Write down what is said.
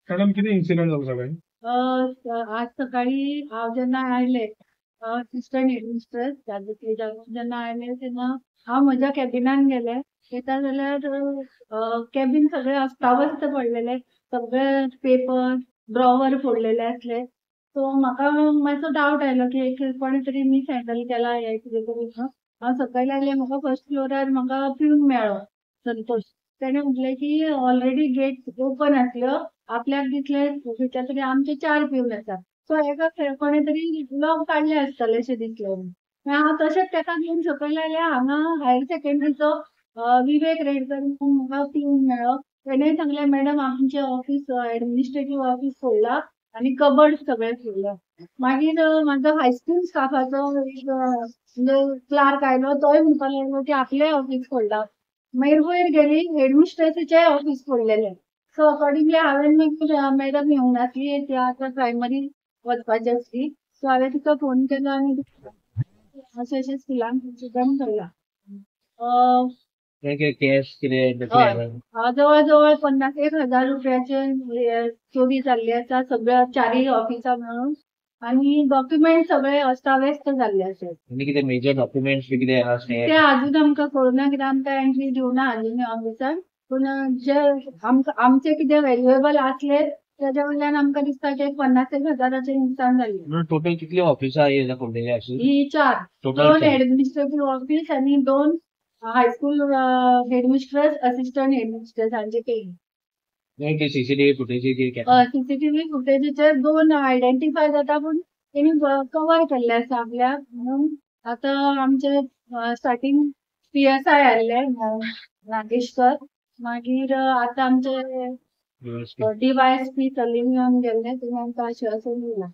Madam किती incident झाला सकाळी? आज सकाळी हांव जेन्ना आयले असिस्टंट हेडमिस्ट्रेस जेन्ना आयले तेन्ना हांव म्हज्या कॅबिनान गेले. येता जाल्यार कॅबिन सगळे अस्ताव्यस्त पडलेले, सगळे पेपर ड्रॉवर फोडलेले आसले. सो म्हाका मातसो डावट आयलो की कोणी तरी मिसहँडल केला हें कितें तरी म्हणून. हांव सकयल आयलें, म्हाका फर्स्ट फ्लोरार म्हाका पिवन मेळ्ळो, संतोष. ताणें म्हटलें की ऑलरेडी गेट ओपन आसल्यो, आपल्याक दिसलें खंयच्या तरी आमचे 4 पिवन आसात. सो एका कोणे तरी लॉक काडले आसतले अशें दिसलें. मागीर हांव तशेंच ताका घेवन सकयल आयलें. हांगा हायर सेकंडरीचो विवेक रेडकर म्हणून म्हाका पिवन मेळ्ळो. ताणें सांगलें, मॅडम आमचें ऑफिस एडमिनिस्ट्रेटीव ऑफिस फोडलां आनी कबर्ड सगळे फोडला. मागीर म्हाजो हायस्कूल स्टाफाचो एक म्हणजे क्लार्क आयलो. तोय म्हणपाक लागलो की आपलेंय ऑफिस फोडलां. मागीर वयर गेली, हेडमिस्ट्रेसीचेंय ऑफिस फोडलेलें. सो अकॉर्डिंगली हांवें मागीर मॅडम येवंक नासली, ती आतां प्रायमरी वचपाची आसली. सो हांवें तिका फोन केलो आनी अशें अशें स्कुलान इन्सिडंट घडला. केस कितें हय, जवळ जवळ 50,000 रुपयाचे चोरी जाल्ली आसा सगळ्या 4य ऑफिसां मेळून. आनी डॉक्युमेंट सगळे अस्ताव्यस्त जाल्ले आसात. आनी कितें मेजर डॉक्युमेंट्स बी कितें आसा ते अजून आमकां कळना, कित्याक आमकां एंट्री दिवना अजून ऑफिसान. पूण जे आमचे कितें व्हॅल्युएबल आसले तेज्या वयल्यान आमकां दिसता की 50,000 नुकसान जाल्लें. टोटल कितली ऑफिसां फोडलेली आशी? ही 4. टोटल 2 एडमिनिस्ट्रेटीव ऑफिस आनी 2 हायस्कूल हेडमिस्ट्रेस, असिस्टंट हेडमिस्ट्रेस हांचे केली. सीसीटीव्ही फुटेज सीसीटीव्ही फुटेजीचेर 2 आयडेंटिफाय जाता, पूण तेणी कवर केल्ले आसा आपल्याक. म्हणून आतां आमचे स्टार्टींग PSI आयले नागेशकर. मागीर आतां आमचे DYSP सलीम येवन गेल्ले, तेणी आमकां आश्वासन दिलां.